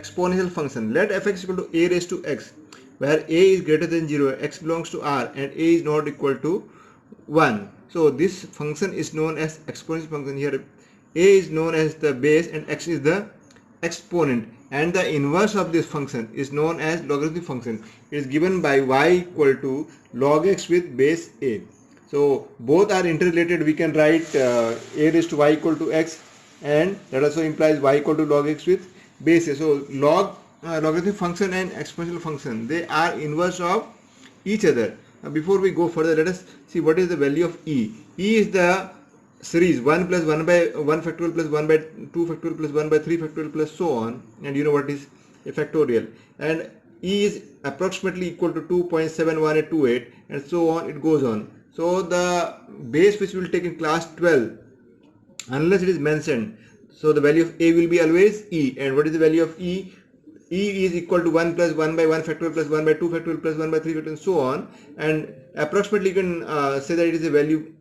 exponential function. Let fx equal to a raised to x, where a is greater than 0, x belongs to r, and a is not equal to 1. So this function is known as exponential function. Here a is known as the base and x is the exponent, and the inverse of this function is known as logarithmic function. It is given by y equal to log x with base a. So both are interrelated. We can write a raised to y equal to x, and that also implies y equal to log x with base a. So logarithmic function and exponential function, they are inverse of each other. Now before we go further, let us see what is the value of e. E is the series 1 plus 1 by 1 factorial plus 1 by 2 factorial plus 1 by 3 factorial plus so on, and you know what is a factorial, and e is approximately equal to 2.71828, and so on it goes on. So the base which we will take in class 12, unless it is mentioned, so the value of a will be always e. And what is the value of e? E is equal to 1 plus 1 by 1 factorial plus 1 by 2 factorial plus 1 by 3 factorial and so on, and approximately you can say that it is a value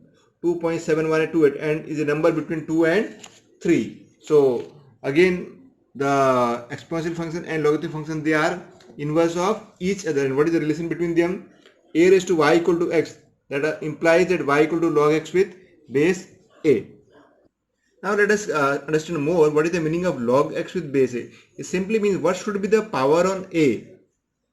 2.7128 and is a number between 2 and 3. So again, the exponential function and logarithmic function, they are inverse of each other. And what is the relation between them? A raised to y equal to x, that implies that y equal to log x with base a. Now let us understand more what is the meaning of log x with base a. It simply means what should be the power on a,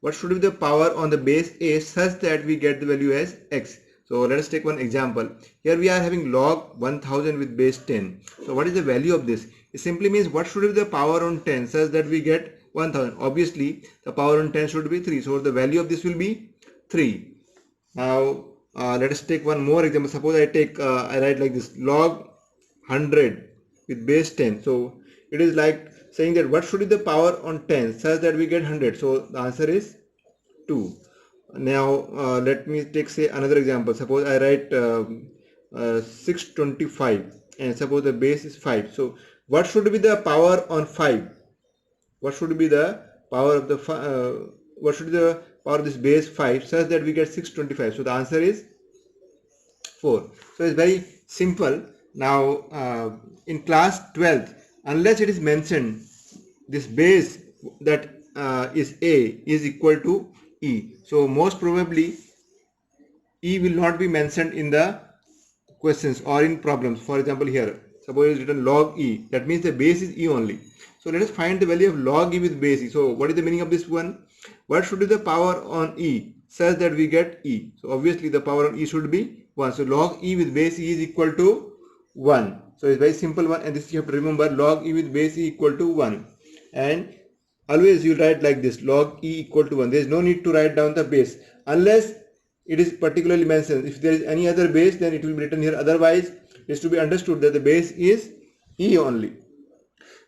what should be the power on the base a such that we get the value as x. So let us take one example. Here we are having log 1000 with base 10. So what is the value of this? It simply means what should be the power on 10 such that we get 1000. Obviously the power on 10 should be 3. So the value of this will be 3. Now let us take one more example. Suppose I write like this, log 100 with base 10. So it is like saying that what should be the power on 10 such that we get 100. So the answer is 2. Now let me take say another example. Suppose I write 625 and suppose the base is 5. So what should be the power on 5? What should be the power of the what should be the power of this base 5 such that we get 625? So the answer is 4. So it's very simple. Now in class 12th, unless it is mentioned, this base that is a is equal to e. So most probably e will not be mentioned in the questions or in problems. For example, here suppose it is written log e, that means the base is e only. So let us find the value of log e with base e. So what is the meaning of this one? What should be the power on e such that we get e? So obviously the power on e should be 1. So log e with base e is equal to 1. So it's very simple one, and this you have to remember, log e with base e equal to 1. And always you write like this, log e equal to 1. There is no need to write down the base unless it is particularly mentioned. If there is any other base, then it will be written here. Otherwise, it is to be understood that the base is e only.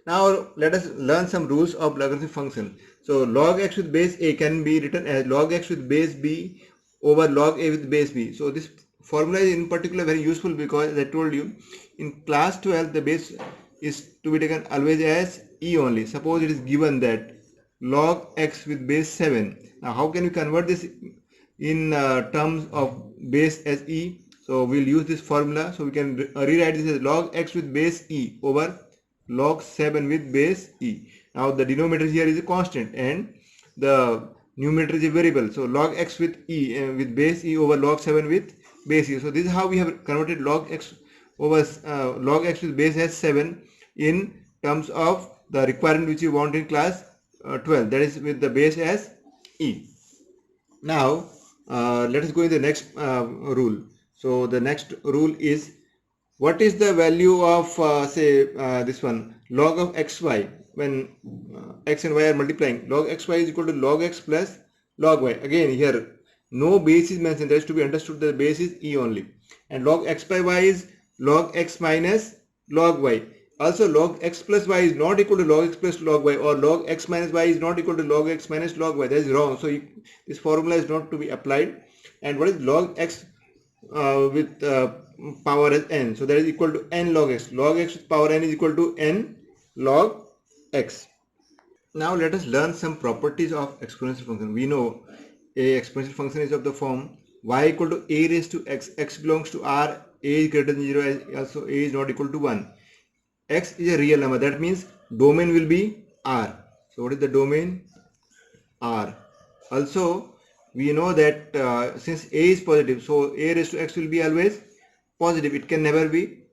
Now let us learn some rules of logarithmic function. So log x with base a can be written as log x with base b over log a with base b. So this formula is in particular very useful because, as I told you, in class 12 the base is to be taken always as e only. Suppose it is given that log x with base 7. Now how can we convert this in terms of base as e? So we will use this formula. So we can rewrite this as log x with base e over log 7 with base e. Now the denominator here is a constant and the numerator is a variable. So log x with e with base e over log 7 with base e. So this is how we have converted log x over log x with base as 7 in terms of the requirement which you want in class 12, that is with the base as e. Now let us go in the next rule. So the next rule is, what is the value of this one, log of xy, when x and y are multiplying? Log xy is equal to log x plus log y. Again here no base is mentioned, that is to be understood that the base is e only. And log x by y is log x minus log y. Also log x plus y is not equal to log x plus log y, or log x minus y is not equal to log x minus log y. That is wrong. So this formula is not to be applied. And what is log x with power as n? So that is equal to n log x. Log x with power n is equal to n log x. Now let us learn some properties of exponential function. We know a exponential function is of the form y equal to a raised to x. X belongs to r. A is greater than 0. Also a is not equal to 1. X is a real number. That means domain will be R. So what is the domain? R. Also, we know that since a is positive, so a raised to x will be always positive. It can never be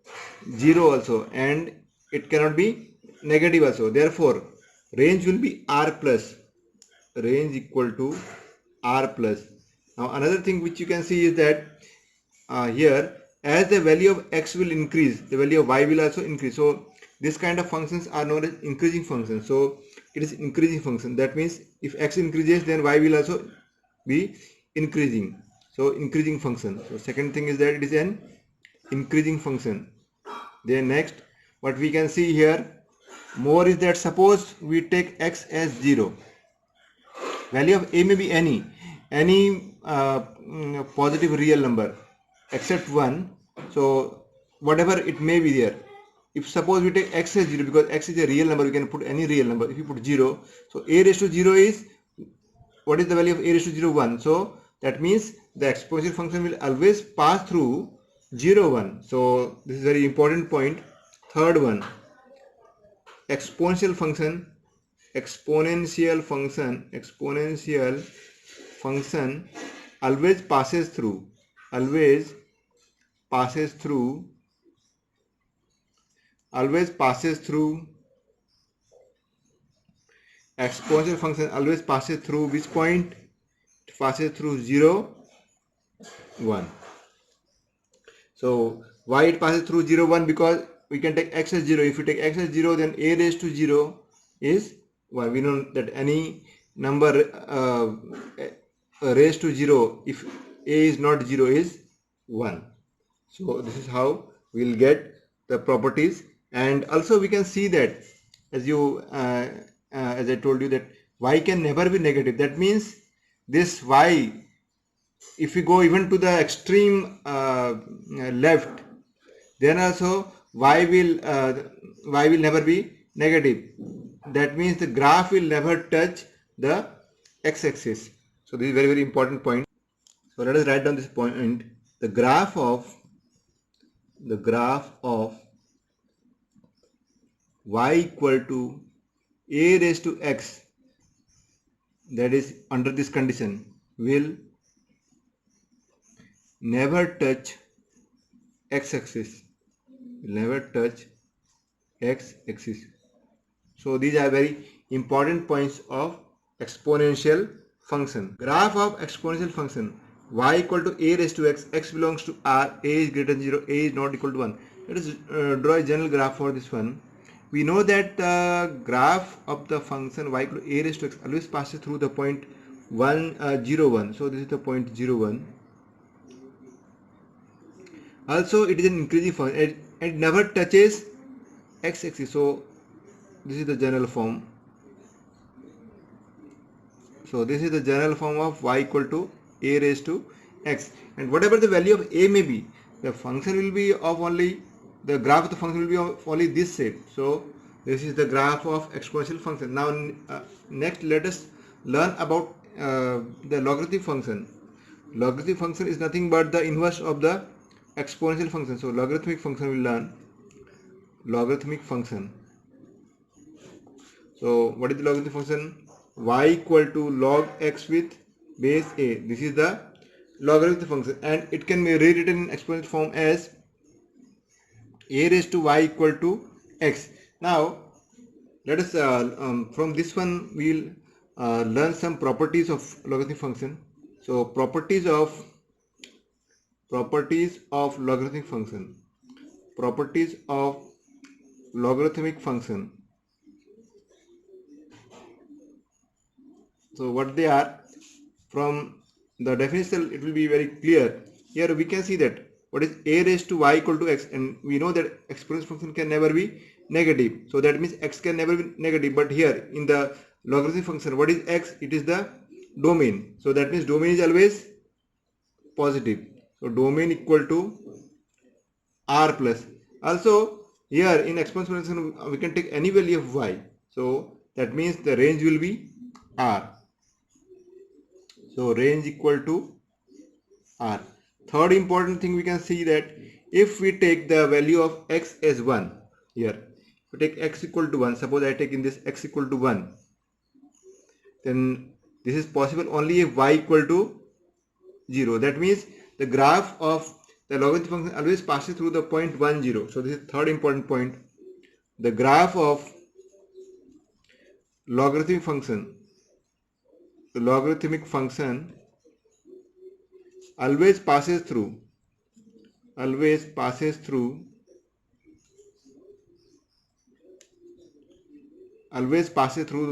0 also, and it cannot be negative also. Therefore, range will be R plus. Range equal to R plus. Now another thing which you can see is that here, as the value of x will increase, the value of y will also increase. So this kind of functions are known as increasing functions. So it is increasing function. That means if x increases, then y will also be increasing. So increasing function. So second thing is that it is an increasing function. Then next, what we can see here more is that suppose we take x as 0. Value of a may be any positive real number except 1. So whatever it may be there, if suppose we take x as 0, because x is a real number, we can put any real number. If you put 0, so a raised to 0 is, what is the value of a raised to 0? 1. So that means the exponential function will always pass through 0 1. So this is very important point. Third one, exponential function exponential function always passes through exponential function always passes through which point? It passes through 0 1. So why it passes through 0 1? Because we can take x as 0. If you take x as 0, then a raised to 0 is 1. We know that any number raised to 0, if a is not 0, is 1. So this is how we will get the properties. And also we can see that as I told you, that y can never be negative. That means this y, if we go even to the extreme left, then also y will never be negative. That means the graph will never touch the x-axis. So this is very important point. So let us write down this point. The graph of y equal to a raised to x, that is under this condition, will never touch x-axis. So these are very important points of exponential function. Graph of exponential function y equal to a raised to x, x belongs to R, a is greater than 0, a is not equal to 1. Let us draw a general graph for this one. We know that the graph of the function y equal to a raised to x always passes through the point 0 1. So this is the point 0 1. Also it is an increasing function. It never touches x-axis. So this is the general form. So this is the general form of y equal to a raised to x, and whatever the value of a may be, the function will be of only, the graph of the function will be of only this shape. So this is the graph of exponential function. Now next let us learn about the logarithmic function. Logarithmic function is nothing but the inverse of the exponential function. So logarithmic function will learn. Logarithmic function. So what is the logarithmic function? Y equal to log x with base a. This is the logarithmic function, and it can be rewritten in exponential form as a raised to y equal to x. Now let us from this one we will learn some properties of logarithmic function. So properties of logarithmic function. Properties of logarithmic function. So what they are, from the definition it will be very clear. Here we can see that what is a raised to y equal to x, and we know that exponential function can never be negative. So that means x can never be negative. But here in the logarithmic function, what is x? It is the domain. So that means domain is always positive. So domain equal to r plus. Also here in exponential function we can take any value of y. So that means the range will be r. So range equal to r. Third important thing, we can see that if we take the value of x as 1, here if we take x equal to 1, suppose I take in this x equal to 1, then this is possible only if y equal to 0. That means the graph of the logarithmic function always passes through the point 1 0. So this is third important point. The graph of logarithmic function, the logarithmic function always passes through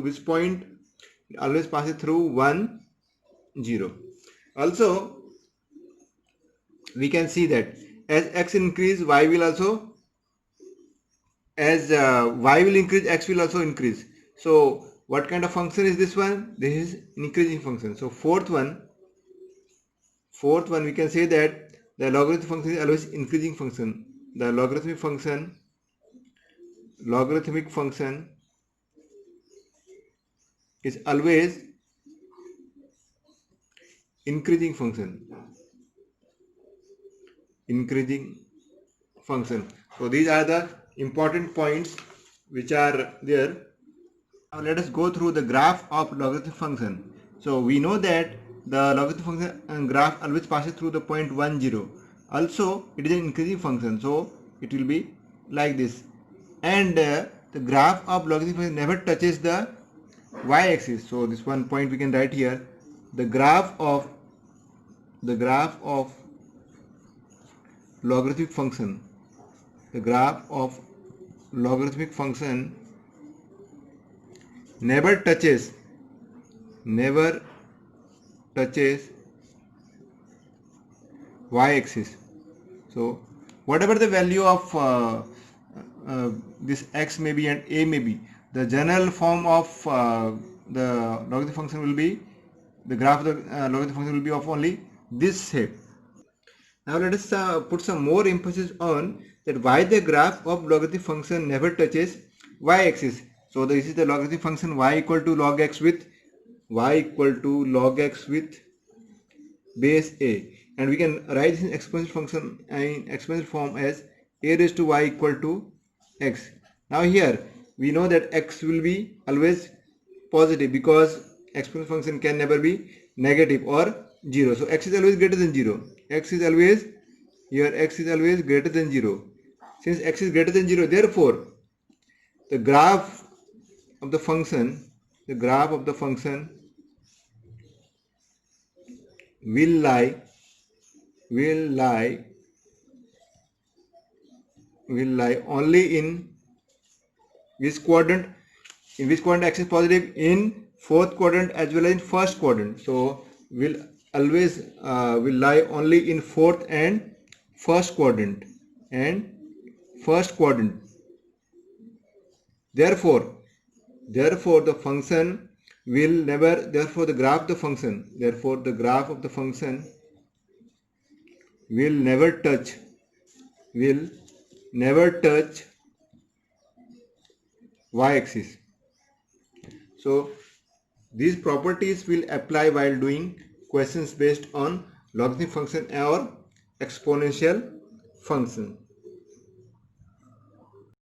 which point? Always passes through 1 0. Also we can see that as x increase, y will also, as y will increase, x will also increase. So what kind of function is this one? This is increasing function. So fourth one we can say that the logarithmic function is always increasing function. The logarithmic function is always increasing function. So these are the important points which are there. Now let us go through the graph of logarithmic function. So we know that the logarithmic function graph always passes through the point 1 0. Also it is an increasing function, so it will be like this. And the graph of logarithmic function never touches the y-axis. So this one point we can write here. The graph of logarithmic function, never touches y-axis. So whatever the value of this x may be and a may be, the general form of the logarithmic function will be, the graph of the logarithmic function will be of only this shape. Now let us put some more emphasis on that why the graph of logarithmic function never touches y-axis. So this is the logarithmic function y equal to log x with base a, and we can write this in exponential function in exponential form as a raised to y equal to x. Now here we know that x will be always positive because exponential function can never be negative or 0. So x is always greater than 0. X is always greater than 0. Since x is greater than 0, therefore the graph of the function will lie only in which quadrant? In which quadrant x is positive? In fourth quadrant as well as in first quadrant. So will always will lie only in fourth and first quadrant Therefore the function will never, the graph of the function will never touch y-axis. So these properties will apply while doing questions based on logarithmic function or exponential function.